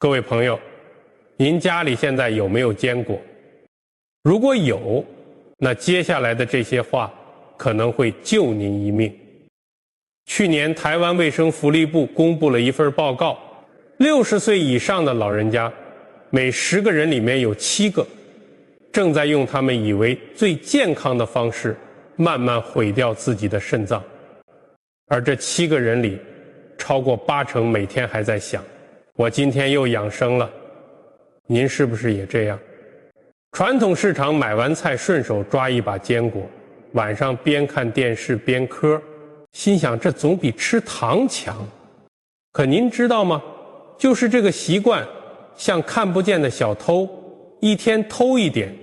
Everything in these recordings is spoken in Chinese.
各位朋友，您家里现在有没有坚果？如果有，那接下来的这些话可能会救您一命。去年台湾卫生福利部公布了一份报告，60岁以上的老人家，每10个人里面有7个正在用他们以为最健康的方式慢慢毁掉自己的肾脏，而这7个人里超过80%每天还在想，我今天又养生了。您是不是也这样？传统市场买完菜顺手抓一把坚果，晚上边看电视边嗑，心想这总比吃糖强。可您知道吗？就是这个习惯像看不见的小偷，一天偷一点，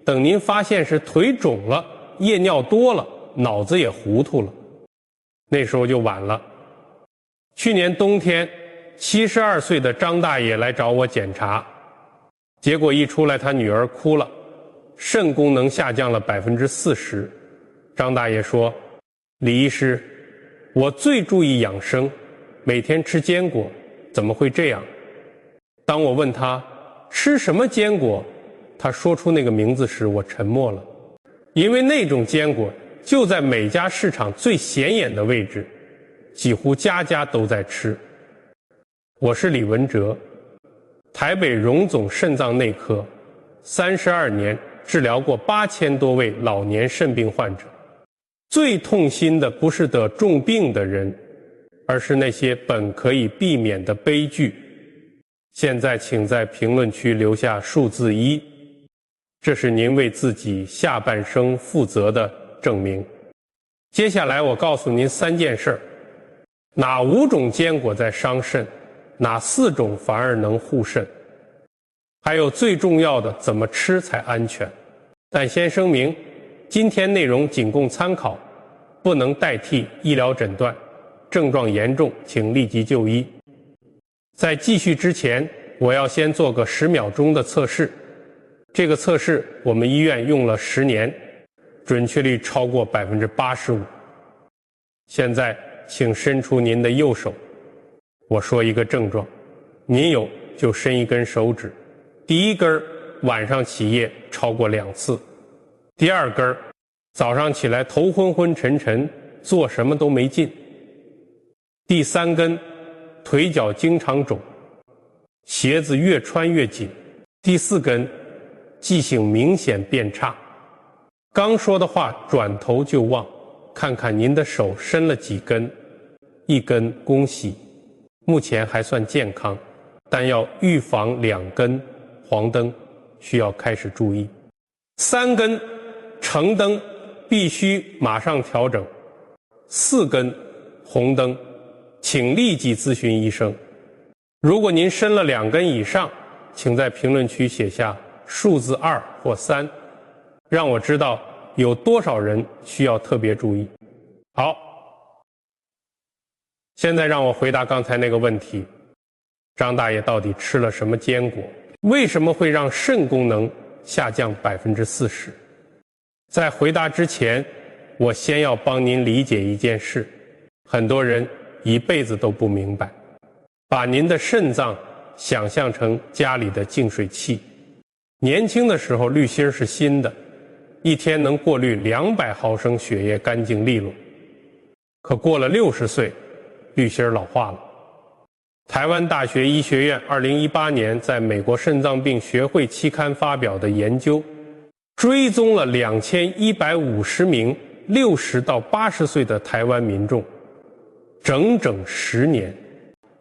等您发现是腿肿了，夜尿多了，脑子也糊涂了，那时候就晚了。去年冬天72岁的张大爷来找我检查，结果一出来他女儿哭了，肾功能下降了40%。张大爷说，李医师，我最注意养生，每天吃坚果，怎么会这样？当我问他吃什么坚果，他说出那个名字时，我沉默了，因为那种坚果就在每家市场最显眼的位置，几乎家家都在吃。我是李文哲，台北荣总肾脏内科，32年治疗过8000多位老年肾病患者。最痛心的不是得重病的人，而是那些本可以避免的悲剧。现在请在评论区留下数字1，这是您为自己下半生负责的证明。接下来我告诉您3件事，哪5种坚果在伤肾，哪4种反而能护肾，还有最重要的怎么吃才安全。但先声明，今天内容仅供参考，不能代替医疗诊断，症状严重请立即就医。在继续之前，我要先做个10秒钟的测试。这个测试我们医院用了10年，准确率超过85%。现在请伸出您的右手，我说一个症状，您有就伸一根手指。第一根，晚上起夜超过2次；第二根，早上起来头昏昏沉沉，做什么都没劲；第3根，腿脚经常肿，鞋子越穿越紧；第4根，记性明显变差。刚说的话转头就忘，看看您的手伸了几根，1根恭喜，目前还算健康，但要预防2根黄灯，需要开始注意。3根橙灯，必须马上调整。4根红灯，请立即咨询医生。如果您伸了2根以上，请在评论区写下数字2或3，让我知道有多少人需要特别注意。好，现在让我回答刚才那个问题，张大爷到底吃了什么坚果？为什么会让肾功能下降40%？在回答之前，我先要帮您理解一件事，很多人一辈子都不明白，把您的肾脏想象成家里的净水器。年轻的时候滤芯是新的，一天能过滤200毫升血液干净利落。可过了60岁，滤芯老化了。台湾大学医学院2018年在美国肾脏病学会期刊发表的研究，追踪了2150名60到80岁的台湾民众，整整10年，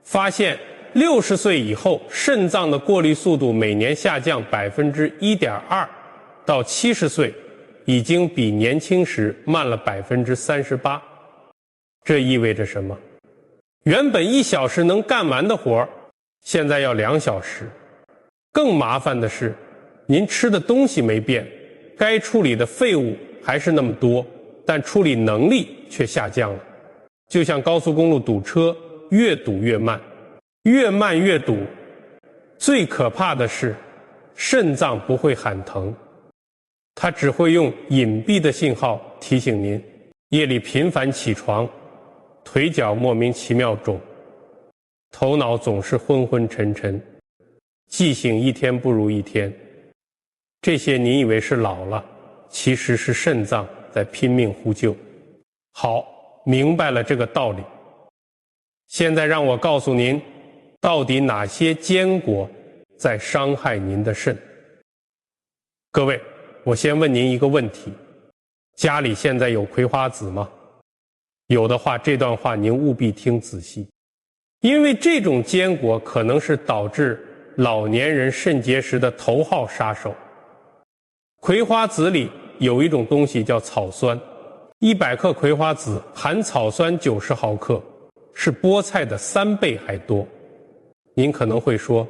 发现60岁以后肾脏的过滤速度每年下降1.2%，到70岁已经比年轻时慢了38%。这意味着什么？原本1小时能干完的活，现在要2小时。更麻烦的是，您吃的东西没变，该处理的废物还是那么多，但处理能力却下降了。就像高速公路堵车，越堵越慢，越慢越堵。最可怕的是，肾脏不会喊疼，它只会用隐蔽的信号提醒您，夜里频繁起床，腿脚莫名其妙肿，头脑总是昏昏沉沉，记性一天不如一天。这些你以为是老了，其实是肾脏在拼命呼救。好，明白了这个道理。现在让我告诉您，到底哪些坚果在伤害您的肾。各位，我先问您一个问题，家里现在有葵花籽吗？有的话，这段话您务必听仔细，因为这种坚果可能是导致老年人肾结石的头号杀手。葵花籽里有一种东西叫草酸，100克葵花籽含草酸90毫克，是菠菜的3倍还多。您可能会说，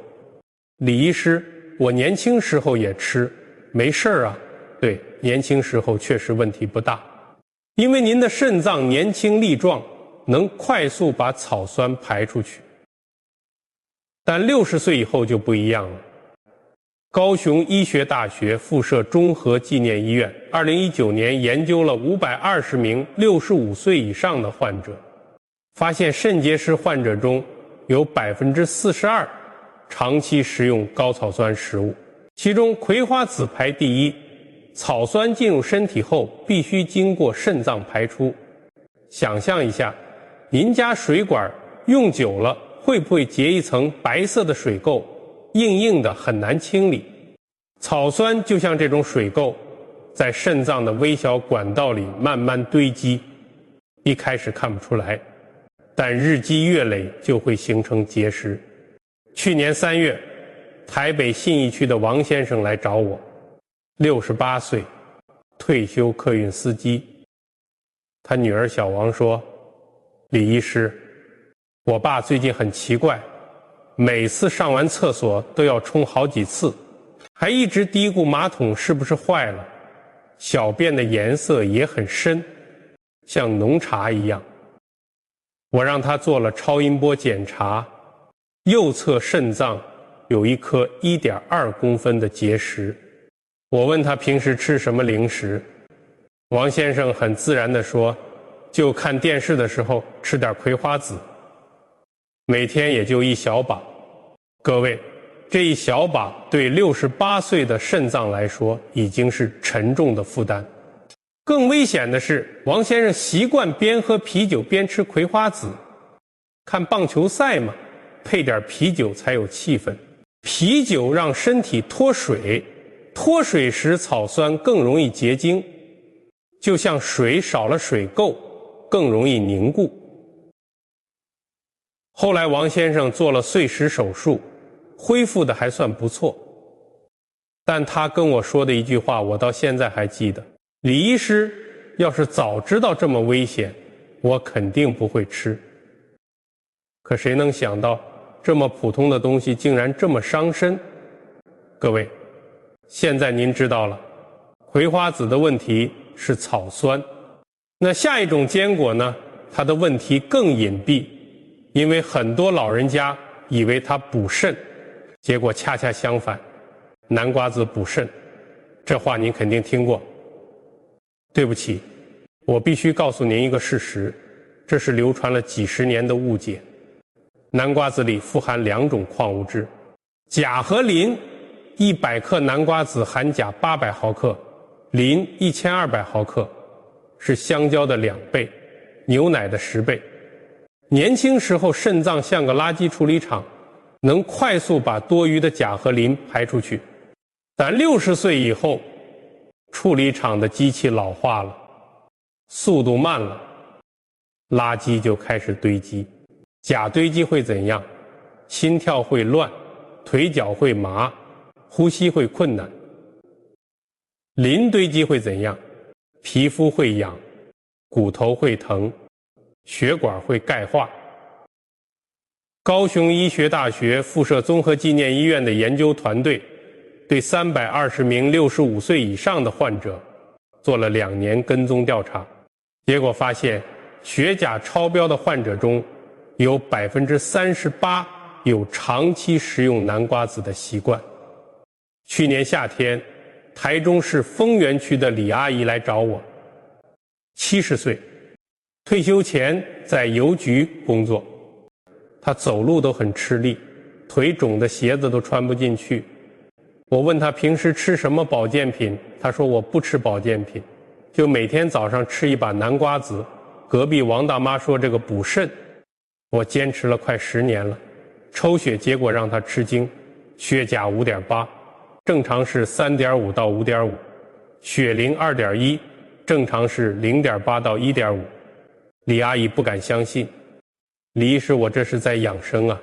李医师，我年轻时候也吃，没事啊。对，年轻时候确实问题不大，因为您的肾脏年轻力壮，能快速把草酸排出去。但60岁以后就不一样了。高雄医学大学附设综合纪念医院2019年研究了520名65岁以上的患者，发现肾结石患者中有42%长期食用高草酸食物，其中葵花籽排第一。草酸进入身体后必须经过肾脏排出。想象一下，您家水管用久了会不会结一层白色的水垢，硬硬的很难清理。草酸就像这种水垢，在肾脏的微小管道里慢慢堆积，一开始看不出来，但日积月累就会形成结石。去年3月，台北信义区的王先生来找我，68岁，退休客运司机。他女儿小王说，李医师，我爸最近很奇怪，每次上完厕所都要冲好几次，还一直嘀咕马桶是不是坏了，小便的颜色也很深，像浓茶一样。我让他做了超音波检查，右侧肾脏有一颗1.2公分的结石。我问他平时吃什么零食，王先生很自然地说，就看电视的时候吃点葵花籽，每天也就1小把。各位，这1小把对68岁的肾脏来说已经是沉重的负担。更危险的是，王先生习惯边喝啤酒边吃葵花籽。看棒球赛嘛，配点啤酒才有气氛。啤酒让身体脱水，脱水时草酸更容易结晶，就像水少了水垢，更容易凝固。后来王先生做了碎石手术，恢复的还算不错。但他跟我说的一句话，我到现在还记得，李医师，要是早知道这么危险，我肯定不会吃。可谁能想到，这么普通的东西竟然这么伤身？各位，现在您知道了，葵花籽的问题是草酸。那下一种坚果呢？它的问题更隐蔽，因为很多老人家以为它补肾，结果恰恰相反，南瓜子补肾。这话您肯定听过。对不起，我必须告诉您一个事实，这是流传了几十年的误解。南瓜子里富含2种矿物质，钾和磷。100克南瓜子含钾800毫克，磷1200毫克，是香蕉的2倍，牛奶的10倍。年轻时候肾脏像个垃圾处理厂，能快速把多余的钾和磷排出去。但60岁以后，处理厂的机器老化了，速度慢了，垃圾就开始堆积。钾堆积会怎样？心跳会乱，腿脚会麻，呼吸会困难。磷堆积会怎样？皮肤会痒，骨头会疼，血管会钙化。高雄医学大学附设综合纪念医院的研究团队对320名65岁以上的患者做了2年跟踪调查，结果发现血钾超标的患者中有38%有长期食用南瓜子的习惯。去年夏天，台中市丰原区的李阿姨来找我，70岁，退休前在邮局工作，她走路都很吃力，腿肿的鞋子都穿不进去。我问他平时吃什么保健品，他说我不吃保健品，就每天早上吃一把南瓜子。隔壁王大妈说这个补肾，我坚持了快10年了。抽血结果让他吃惊，血钾 5.8， 正常是 3.5 到 5.5， 血磷 2.1， 正常是 0.8 到 1.5。 李阿姨不敢相信，李医师，我这是在养生啊，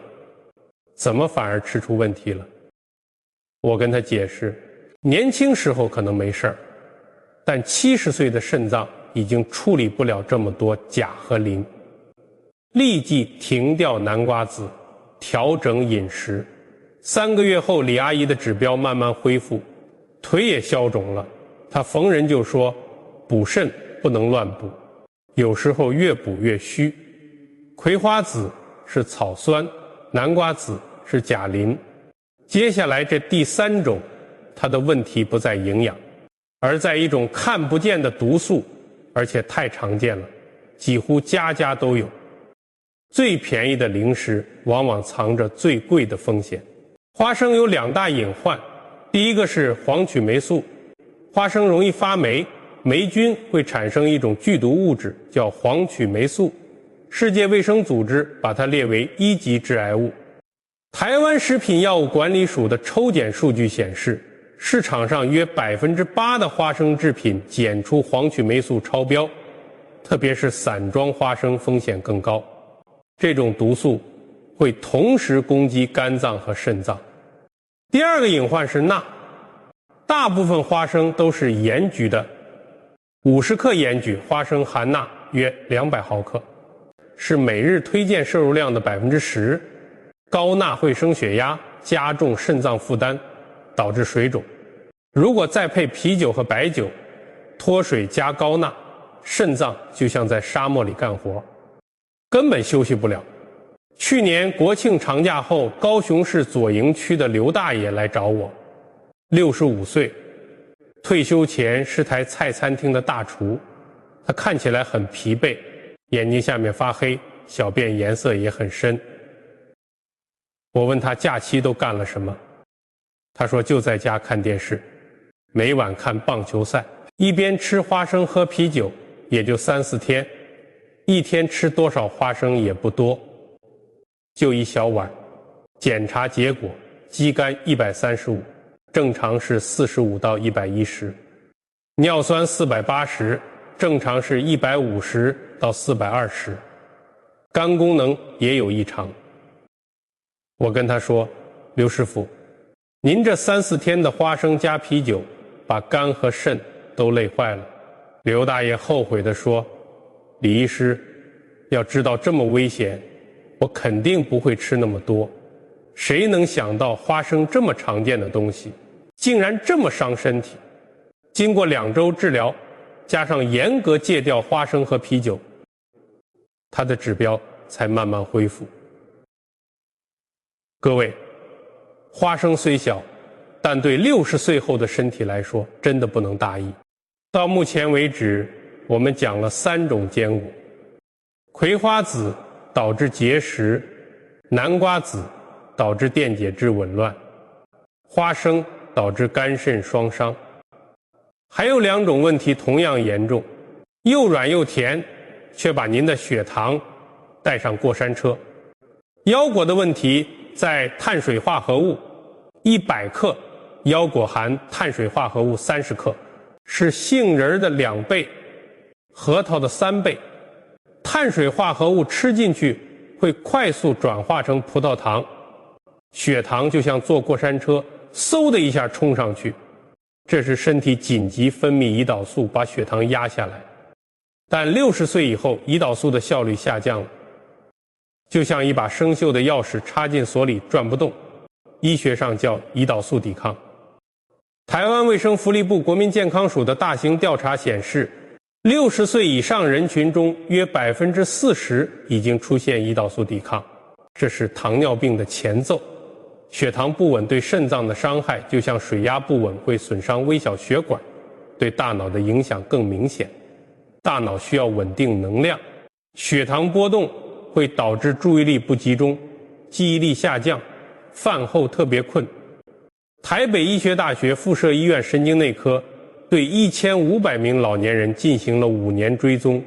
怎么反而吃出问题了？我跟他解释，年轻时候可能没事儿，但70岁的肾脏已经处理不了这么多钾和磷，立即停掉南瓜子，调整饮食。3个月后，李阿姨的指标慢慢恢复，腿也消肿了。她逢人就说，补肾不能乱补，有时候越补越虚。葵花籽是草酸，南瓜籽是钾磷。接下来这第3种，它的问题不在营养，而在一种看不见的毒素，而且太常见了，几乎家家都有。最便宜的零食往往藏着最贵的风险。花生有2大隐患，第一个是黄曲霉素，花生容易发霉，霉菌会产生一种剧毒物质叫黄曲霉素，世界卫生组织把它列为1级致癌物。台湾食品药物管理署的抽检数据显示，市场上约 8% 的花生制品检出黄曲霉素超标，特别是散装花生风险更高。这种毒素会同时攻击肝脏和肾脏。第2个隐患是钠，大部分花生都是盐焗的，50克盐焗花生含钠约200毫克，是每日推荐摄入量的 10%。高钠会升血压，加重肾脏负担，导致水肿。如果再配啤酒和白酒，脱水加高钠，肾脏就像在沙漠里干活，根本休息不了。去年国庆长假后，高雄市左营区的刘大爷来找我，65岁，退休前是台菜餐厅的大厨，他看起来很疲惫，眼睛下面发黑，小便颜色也很深。我问他假期都干了什么，他说就在家看电视，每晚看棒球赛，一边吃花生喝啤酒，也就3、4天，一天吃多少花生也不多，就一小碗。检查结果，肌酐135，正常是45到110，尿酸480，正常是150到420，肝功能也有异常。我跟他说，刘师傅，您这3、4天的花生加啤酒，把肝和肾都累坏了。刘大爷后悔地说，李医师，要知道这么危险，我肯定不会吃那么多。谁能想到花生这么常见的东西，竟然这么伤身体？经过2周治疗，加上严格戒掉花生和啤酒，他的指标才慢慢恢复。各位，花生虽小，但对60岁后的身体来说，真的不能大意。到目前为止，我们讲了3种坚果：葵花籽导致结石，南瓜籽导致电解质紊乱，花生导致肝肾双伤。还有2种问题同样严重，又软又甜，却把您的血糖带上过山车。腰果的问题在碳水化合物，100克腰果含碳水化合物30克，是杏仁的2倍，核桃的3倍。碳水化合物吃进去会快速转化成葡萄糖，血糖就像坐过山车，嗖的一下冲上去，这是身体紧急分泌胰岛素把血糖压下来。但60岁以后，胰岛素的效率下降了，就像一把生锈的钥匙插进锁里转不动，医学上叫胰岛素抵抗。台湾卫生福利部国民健康署的大型调查显示，60岁以上人群中约 40% 已经出现胰岛素抵抗，这是糖尿病的前奏。血糖不稳对肾脏的伤害，就像水压不稳会损伤微小血管，对大脑的影响更明显。大脑需要稳定能量，血糖波动会导致注意力不集中、记忆力下降、饭后特别困。台北医学大学附设医院神经内科对1500名老年人进行了5年追踪，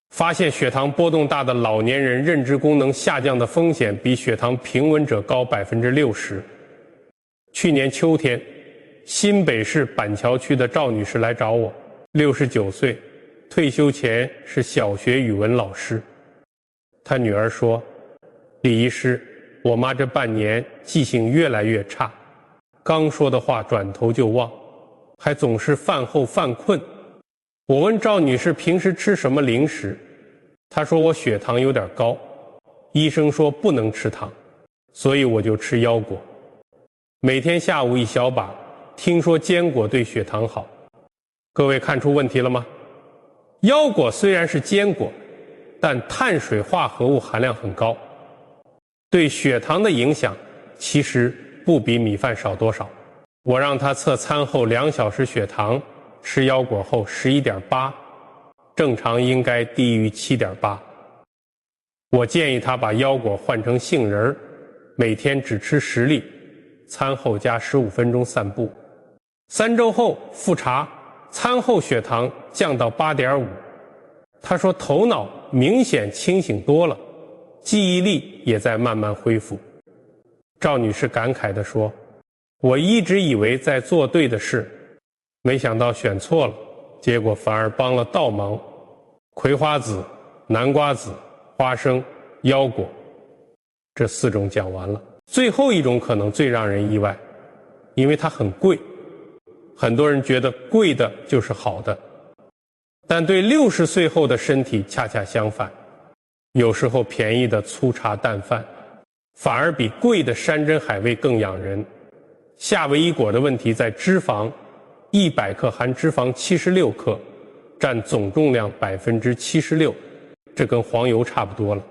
发现血糖波动大的老年人认知功能下降的风险比血糖平稳者高60%。去年秋天，新北市板桥区的赵女士来找我，69岁，退休前是小学语文老师。她女儿说：“李医师，我妈这半年记性越来越差，刚说的话转头就忘，还总是饭后犯困。”我问赵女士平时吃什么零食，她说我血糖有点高，医生说不能吃糖，所以我就吃腰果，每天下午1小把，听说坚果对血糖好。各位看出问题了吗？腰果虽然是坚果，但碳水化合物含量很高，对血糖的影响其实不比米饭少多少。我让他测餐后2小时血糖，吃腰果后11.8，正常应该低于7.8。我建议他把腰果换成杏仁，每天只吃10粒，餐后加15分钟散步。3周后复查，餐后血糖降到8.5。他说头脑明显清醒多了，记忆力也在慢慢恢复。赵女士感慨地说：“我一直以为在做对的事，没想到选错了，结果反而帮了倒忙。葵花籽、南瓜籽、花生、腰果，这4种讲完了。最后一种可能最让人意外，因为它很贵。很多人觉得贵的就是好的，但对60岁后的身体恰恰相反。有时候便宜的粗茶淡饭，反而比贵的山珍海味更养人。夏威夷果的问题在脂肪，100克含脂肪76克，占总重量76%，这跟黄油差不多了。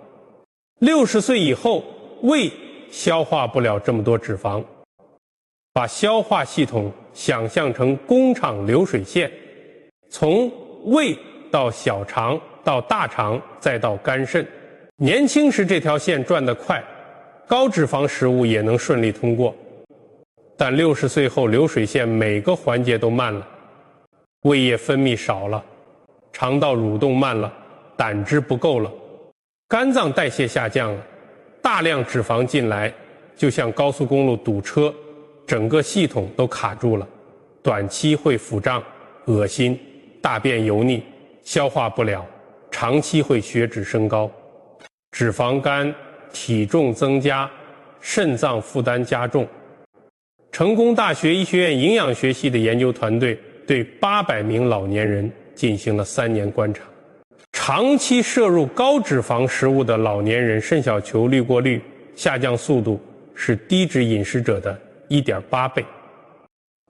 60岁以后，胃消化不了这么多脂肪，把消化系统想象成工厂流水线，从胃到小肠到大肠再到肝肾。年轻时这条线转得快，高脂肪食物也能顺利通过，但60岁后流水线每个环节都慢了，胃液分泌少了，肠道蠕动慢了，胆汁不够了，肝脏代谢下降了，大量脂肪进来，就像高速公路堵车，整个系统都卡住了，短期会腹胀、恶心、大便油腻、消化不了，长期会血脂升高，脂肪肝、体重增加，肾脏负担加重。成功大学医学院营养学系的研究团队对800名老年人进行了3年观察，长期摄入高脂肪食物的老年人肾小球滤过率下降速度是低脂饮食者的1.8倍。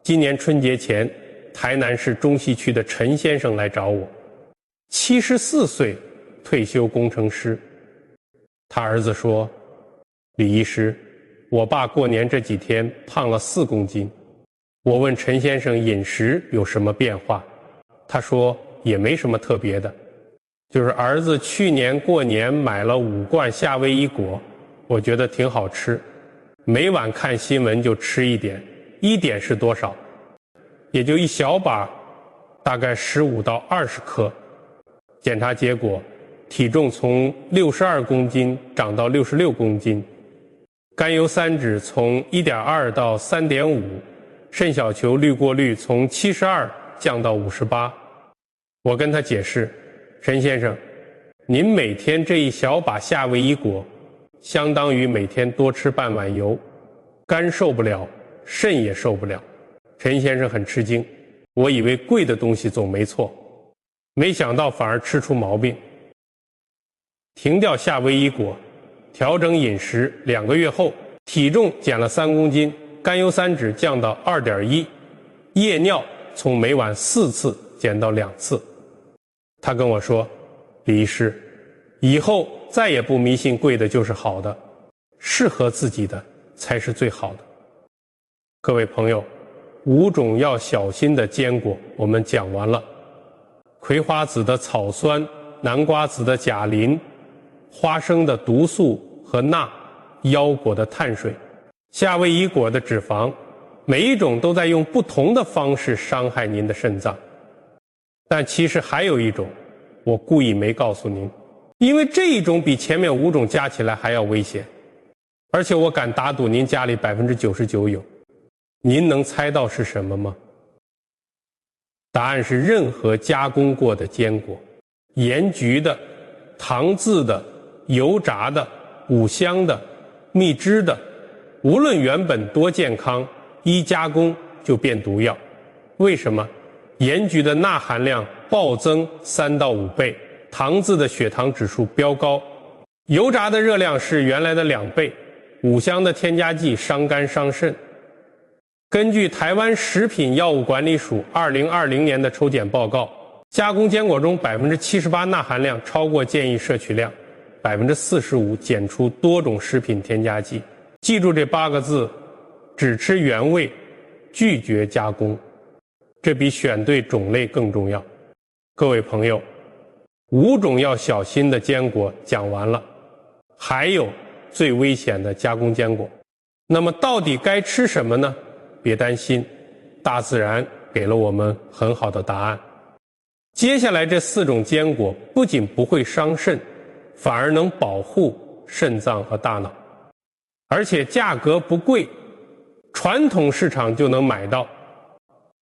今年春节前，台南市中西区的陈先生来找我，74岁，退休工程师。他儿子说：“李医师，我爸过年这几天胖了4公斤。”我问陈先生饮食有什么变化，他说也没什么特别的，就是儿子去年过年买了5罐夏威夷果，我觉得挺好吃，每晚看新闻就吃一点，1点是多少？也就1小把，大概15到20克。检查结果，体重从62公斤长到66公斤，甘油三酯从1.2到3.5，肾小球滤过率从72降到58。我跟他解释，陈先生，您每天这1小把夏威夷果，相当于每天多吃半碗油，肝受不了，肾也受不了。陈先生很吃惊，我以为贵的东西总没错，没想到反而吃出毛病。停掉夏威夷果，调整饮食，2个月后，体重减了3公斤，甘油三酯降到2.1，夜尿从每晚4次减到2次。他跟我说，李医师，以后再也不迷信贵的就是好的，适合自己的才是最好的。各位朋友，5种要小心的坚果我们讲完了，葵花籽的草酸，南瓜籽的钾磷，花生的毒素和钠，腰果的碳水。夏威夷果的脂肪，每一种都在用不同的方式伤害您的肾脏。但其实还有一种，我故意没告诉您，因为这一种比前面5种加起来还要危险，而且我敢打赌您家里99%有。您能猜到是什么吗？答案是任何加工过的坚果，盐焗的、糖渍的、油炸的、五香的、蜜汁的，无论原本多健康，一加工就变毒药。为什么？盐焗的钠含量暴增3到5倍，糖渍的血糖指数飙高，油炸的热量是原来的2倍，五香的添加剂伤肝伤肾。根据台湾食品药物管理署2020年的抽检报告，加工坚果中78%钠含量超过建议摄取量，45%检出多种食品添加剂。记住这8个字：只吃原味，拒绝加工。这比选对种类更重要。各位朋友，5种要小心的坚果讲完了，还有最危险的加工坚果。那么到底该吃什么呢？别担心，大自然给了我们很好的答案。接下来这4种坚果不仅不会伤肾，反而能保护肾脏和大脑，而且价格不贵，传统市场就能买到。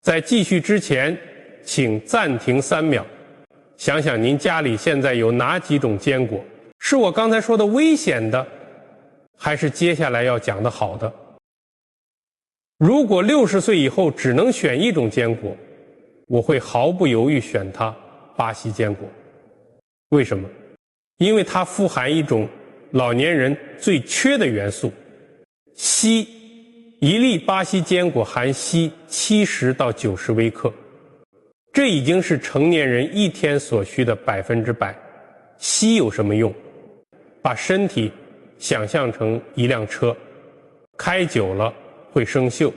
在继续之前，请暂停3秒，想想您家里现在有哪几种坚果，是我刚才说的危险的，还是接下来要讲的好的？如果60岁以后只能选一种坚果，我会毫不犹豫选它——巴西坚果。为什么？因为它富含一种老年人最缺的元素——硒。一粒巴西坚果含硒70到90微克，这已经是成年人一天所需的100%。硒有什么用？把身体想象成一辆车，开久了会生锈，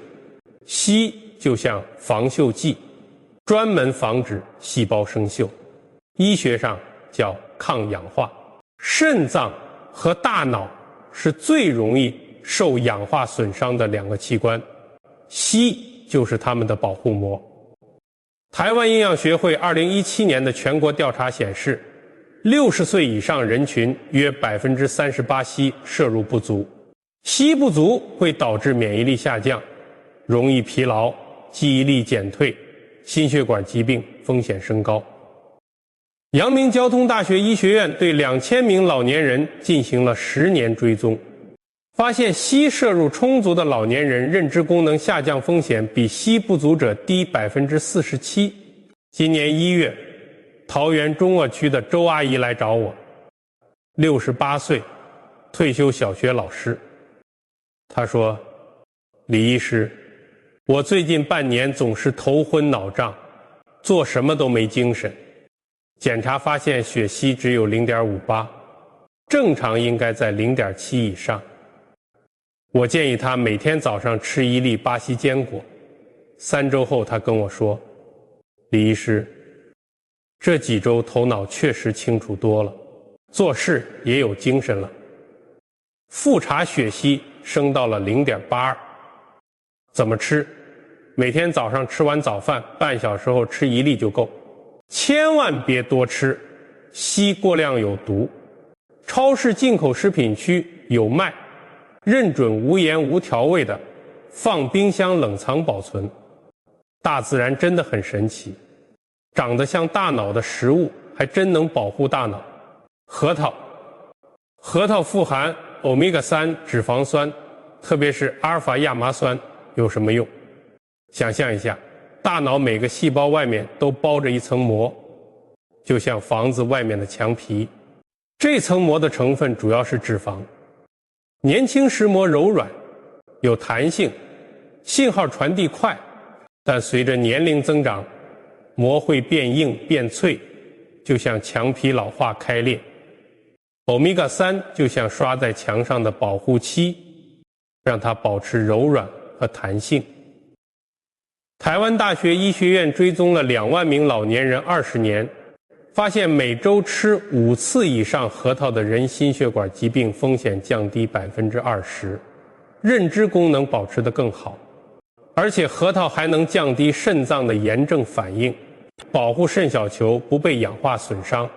硒就像防锈剂，专门防止细胞生锈，医学上叫抗氧化。肾脏和大脑是最容易受氧化损伤的2个器官，硒就是它们的保护膜。台湾营养学会2017年的全国调查显示，60岁以上人群约38%硒摄入不足。硒不足会导致免疫力下降，容易疲劳，记忆力减退，心血管疾病风险升高。阳明交通大学医学院对2000名老年人进行了10年追踪，发现硒摄入充足的老年人认知功能下降风险比硒不足者低47%。今年1月，桃园中鄂区的周阿姨来找我，68岁，退休小学老师。她说：“李医师，我最近半年总是头昏脑胀，做什么都没精神。检查发现血硒只有0.58，正常应该在0.7以上。我建议他每天早上吃1粒巴西坚果。3周后，他跟我说：‘李医师，这几周头脑确实清楚多了，做事也有精神了。复查血硒升到了0.82。怎么吃？每天早上吃完早饭，半小时后吃1粒就够，千万别多吃，硒过量有毒。超市进口食品区有卖，认准无盐无调味的，放冰箱冷藏保存。大自然真的很神奇，长得像大脑的食物还真能保护大脑。核桃富含欧米伽3脂肪酸，特别是阿尔法亚麻酸，有什么用？想象一下，大脑每个细胞外面都包着一层膜，就像房子外面的墙皮。这层膜的成分主要是脂肪。年轻时膜柔软，有弹性，信号传递快，但随着年龄增长，膜会变硬变脆，就像墙皮老化开裂。欧米伽3就像刷在墙上的保护漆，让它保持柔软和弹性。台湾大学医学院追踪了2万名老年人20年，发现每周吃5次以上核桃的人心血管疾病风险降低20%。认知功能保持得更好。而且核桃还能降低肾脏的炎症反应，保护肾小球不被氧化损伤。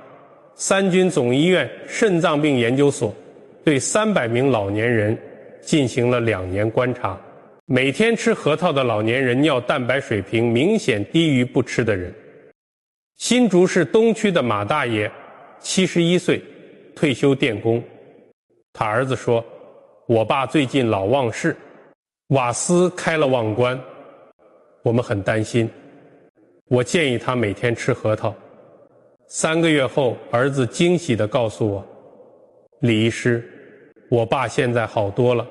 三军总医院肾脏病研究所对300名老年人进行了2年观察，每天吃核桃的老年人尿蛋白水平明显低于不吃的人。新竹市东区的马大爷71岁，退休电工。他儿子说，我爸最近老忘事，瓦斯开了忘关，我们很担心。我建议他每天吃核桃。3个月后，儿子惊喜地告诉我，李医师，我爸现在好多了，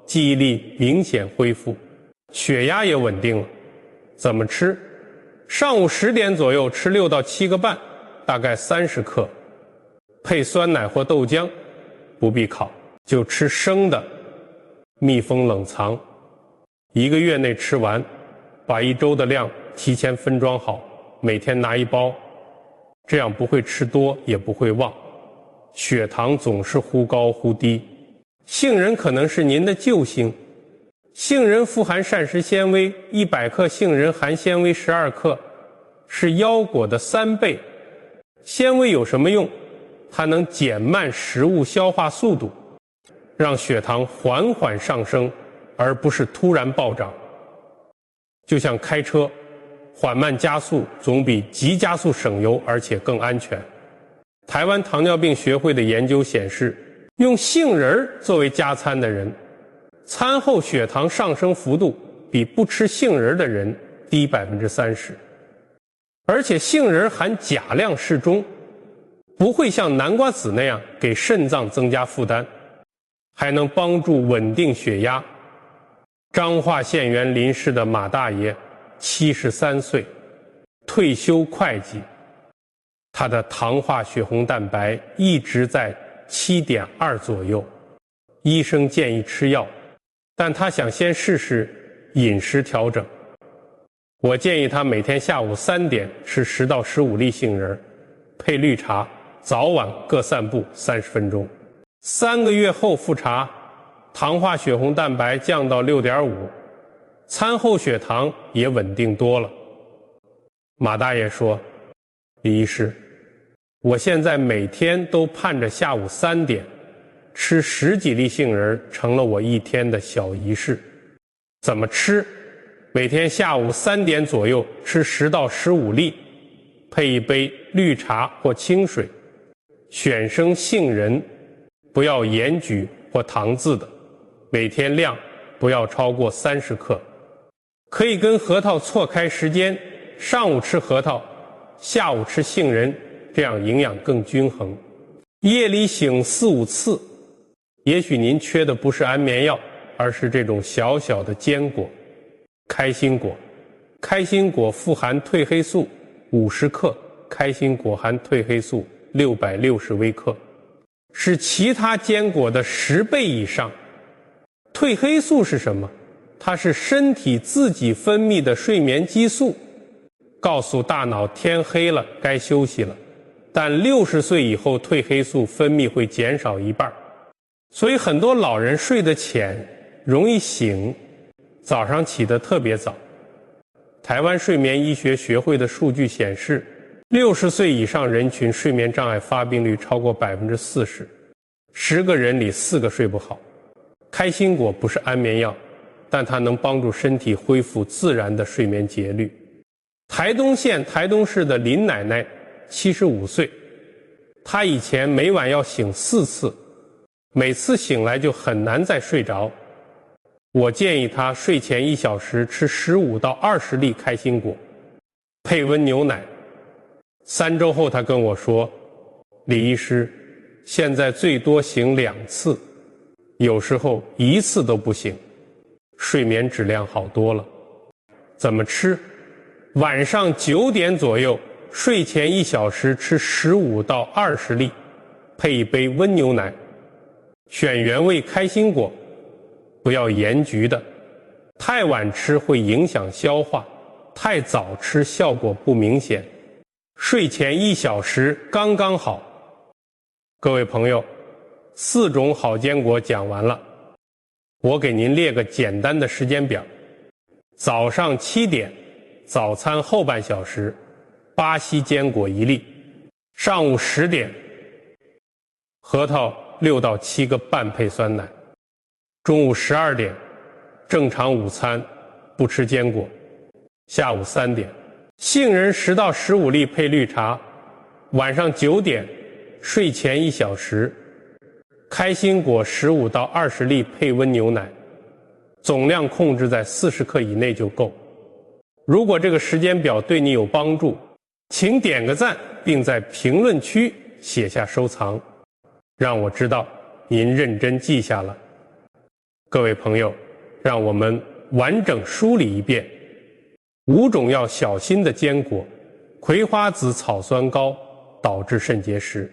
记忆力明显恢复，血压也稳定了。怎么吃？上午10点左右吃6到7个半，大概30克，配酸奶或豆浆，不必烤，就吃生的，密封冷藏，1个月内吃完，把1周的量提前分装好，每天拿1包，这样不会吃多也不会忘，血糖总是忽高忽低。杏仁可能是您的救星，杏仁富含膳食纤维，100克杏仁含纤维12克，是腰果的3倍。纤维有什么用？它能减慢食物消化速度，让血糖缓缓上升，而不是突然暴涨。就像开车，缓慢加速总比急加速省油，而且更安全。台湾糖尿病学会的研究显示，用杏仁作为加餐的人，餐后血糖上升幅度比不吃杏仁的人低30%。而且杏仁含钾量适中，不会像南瓜籽那样给肾脏增加负担，还能帮助稳定血压。彰化县园林市的马大爷73岁，退休会计，他的糖化血红蛋白一直在7.2左右，医生建议吃药，但他想先试试饮食调整。我建议他每天下午3点吃10到15粒杏仁，配绿茶，早晚各散步30分钟。3个月后复查，糖化血红蛋白降到6.5，餐后血糖也稳定多了。马大爷说，李医师，我现在每天都盼着下午3点吃10几粒杏仁，成了我一天的小仪式。怎么吃？每天下午3点左右吃10到15粒，配一杯绿茶或清水，选生杏仁，不要盐焗或糖渍的，每天量不要超过30克。可以跟核桃错开时间，上午吃核桃，下午吃杏仁，这样营养更均衡。夜里醒4、5次，也许您缺的不是安眠药，而是这种小小的坚果。开心果，开心果富含褪黑素50克，开心果含褪黑素660微克，是其他坚果的10倍以上。褪黑素是什么？它是身体自己分泌的睡眠激素，告诉大脑天黑了，该休息了。但60岁以后，褪黑素分泌会减少1半，所以很多老人睡得浅，容易醒，早上起得特别早。台湾睡眠医学学会的数据显示，60岁以上人群睡眠障碍发病率超过40%，10个人里4个睡不好。开心果不是安眠药，但它能帮助身体恢复自然的睡眠节律。台东县台东市的林奶奶75岁，她以前每晚要醒4次，每次醒来就很难再睡着。我建议她睡前1小时吃15到20粒开心果，配温牛奶。3周后她跟我说，李医师，现在最多醒2次，有时候1次都不醒，睡眠质量好多了。怎么吃？晚上9点左右，睡前1小时吃15到20粒，配一杯温牛奶，选原味开心果，不要盐焗的。太晚吃会影响消化，太早吃效果不明显。睡前1小时刚刚好。各位朋友，4种好坚果讲完了。我给您列个简单的时间表：早上7点，早餐后半小时，巴西坚果1粒；上午10点，核桃6到7个半配酸奶；中午12点，正常午餐，不吃坚果；下午3点，杏仁10到15粒配绿茶；晚上9点，睡前1小时，开心果15到20粒配温牛奶，总量控制在40克以内就够。如果这个时间表对你有帮助，请点个赞，并在评论区写下收藏，让我知道您认真记下了。各位朋友，让我们完整梳理一遍5种要小心的坚果：葵花籽草酸高导致肾结石，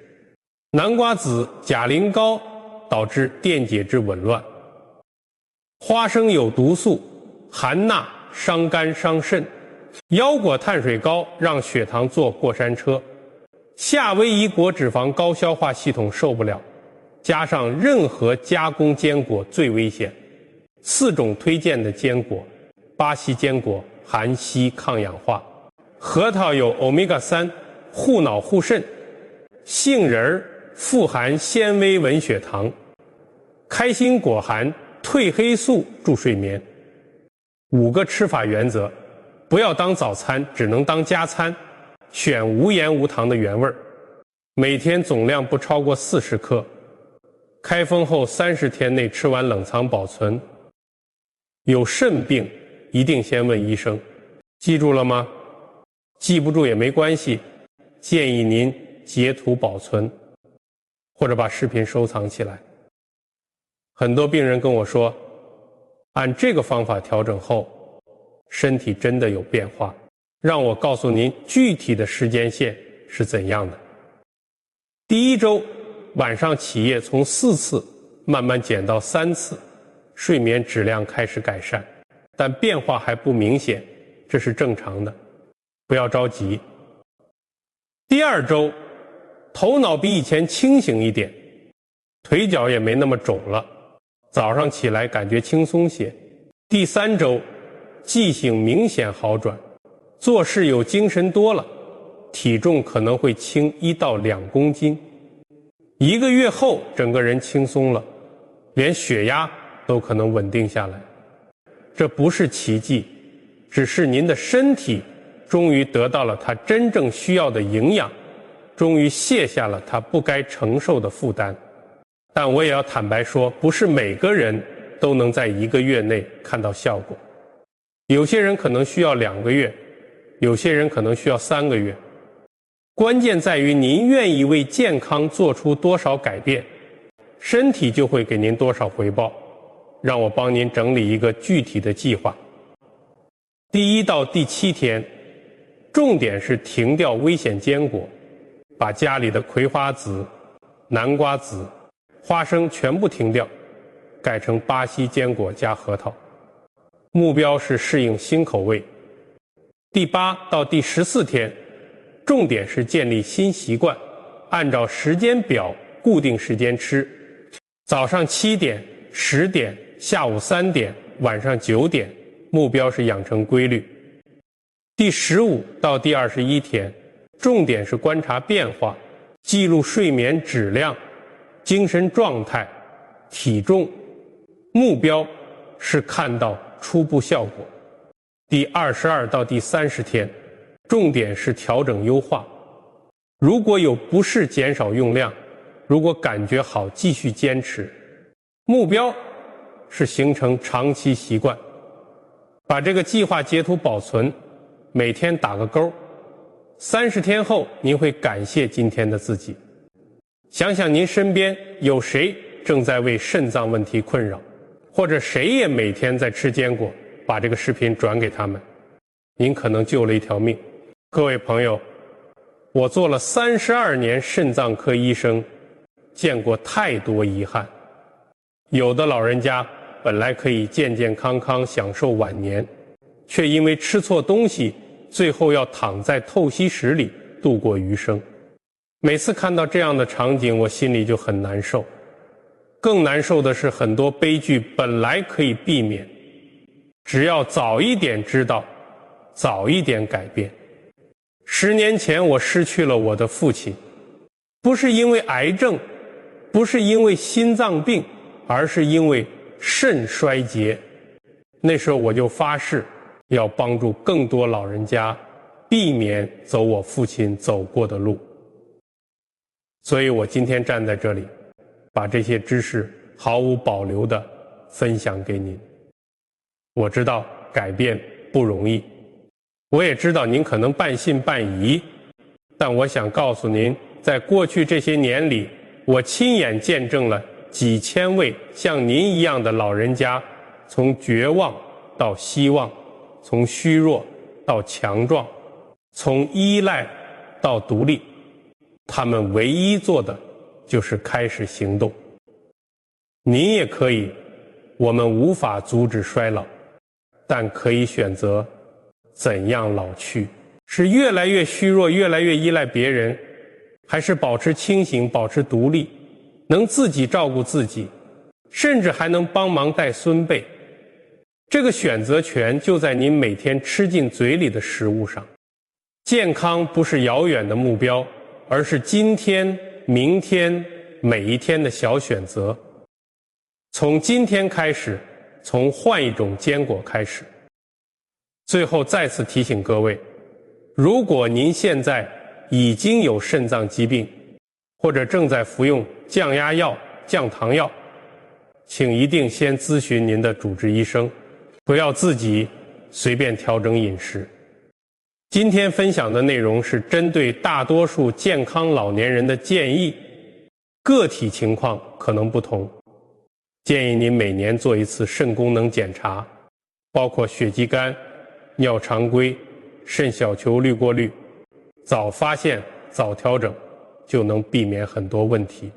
南瓜籽钾磷高导致电解质紊乱，花生有毒素，含钠伤肝伤肾，腰果碳水高让血糖坐过山车，夏威夷果脂肪高消化系统受不了，加上任何加工坚果最危险。4种推荐的坚果：巴西坚果含硒抗氧化，核桃有欧米伽3护脑护肾，杏仁富含纤维稳血糖，开心果含褪黑素助睡眠。5个吃法原则：不要当早餐，只能当加餐，选无盐无糖的原味，每天总量不超过40克，开封后30天内吃完冷藏保存。有肾病一定先问医生。记住了吗？记不住也没关系，建议您截图保存，或者把视频收藏起来。很多病人跟我说，按这个方法调整后，身体真的有变化。让我告诉您具体的时间线是怎样的。第1周，晚上起夜从4次慢慢减到3次，睡眠质量开始改善，但变化还不明显，这是正常的，不要着急。第2周，头脑比以前清醒一点，腿脚也没那么肿了，早上起来感觉轻松些。第3周，记性明显好转，做事有精神多了，体重可能会轻1到2公斤。1个月后，整个人轻松了，连血压都可能稳定下来。这不是奇迹，只是您的身体终于得到了它真正需要的营养，终于卸下了它不该承受的负担。但我也要坦白说，不是每个人都能在1个月内看到效果，有些人可能需要2个月，有些人可能需要3个月。关键在于您愿意为健康做出多少改变，身体就会给您多少回报。让我帮您整理一个具体的计划。第1到第7天，重点是停掉危险坚果，把家里的葵花籽、南瓜籽、花生全部停掉，改成巴西坚果加核桃。目标是适应新口味。第8到第14天，重点是建立新习惯，按照时间表固定时间吃，早上7点、10点、下午3点、晚上9点，目标是养成规律。第15到第21天，重点是观察变化，记录睡眠质量、精神状态、体重，目标是看到初步效果。第22到第30天，重点是调整优化。如果有不适，减少用量；如果感觉好，继续坚持。目标是形成长期习惯。把这个计划截图保存，每天打个勾。30天后，您会感谢今天的自己。想想您身边有谁正在为肾脏问题困扰，或者谁也每天在吃坚果，把这个视频转给他们，您可能救了一条命。各位朋友，我做了32年肾脏科医生，见过太多遗憾。有的老人家本来可以健健康康享受晚年，却因为吃错东西，最后要躺在透析室里度过余生。每次看到这样的场景，我心里就很难受。更难受的是，很多悲剧本来可以避免，只要早一点知道，早一点改变。10年前我失去了我的父亲，不是因为癌症，不是因为心脏病，而是因为肾衰竭。那时候我就发誓要帮助更多老人家避免走我父亲走过的路。所以我今天站在这里，把这些知识毫无保留地分享给您。我知道改变不容易，我也知道您可能半信半疑，但我想告诉您，在过去这些年里，我亲眼见证了几千位像您一样的老人家，从绝望到希望，从虚弱到强壮，从依赖到独立。他们唯一做的就是开始行动。您也可以，我们无法阻止衰老，但可以选择怎样老去，是越来越虚弱，越来越依赖别人，还是保持清醒，保持独立，能自己照顾自己，甚至还能帮忙带孙辈。这个选择权就在您每天吃进嘴里的食物上。健康不是遥远的目标，而是今天、明天每一天的小选择。从今天开始，从换一种坚果开始。最后再次提醒各位，如果您现在已经有肾脏疾病，或者正在服用降压药、降糖药，请一定先咨询您的主治医生，不要自己随便调整饮食。今天分享的内容是针对大多数健康老年人的建议，个体情况可能不同。建议您每年做一次肾功能检查，包括血肌酐、尿常规、肾小球滤过率，早发现早调整，就能避免很多问题。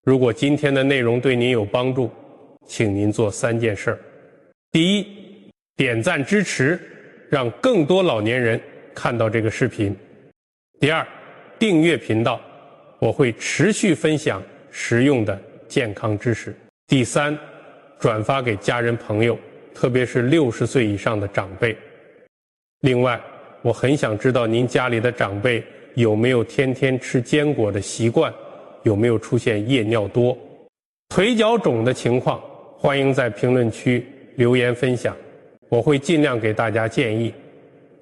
如果今天的内容对您有帮助，请您做3件事。第一，点赞支持，让更多老年人看到这个视频。第二，订阅频道，我会持续分享实用的健康知识。第三，转发给家人朋友，特别是60岁以上的长辈。另外，我很想知道您家里的长辈有没有天天吃坚果的习惯，有没有出现夜尿多、腿脚肿的情况，欢迎在评论区留言分享，我会尽量给大家建议。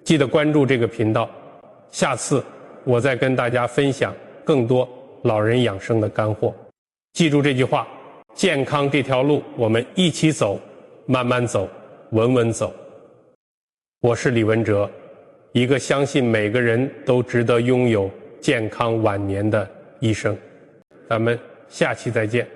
记得关注这个频道，下次我再跟大家分享更多老人养生的干货。记住这句话，健康这条路我们一起走，慢慢走，稳稳走。我是李文哲，一个相信每个人都值得拥有健康晚年的医生。咱们下期再见。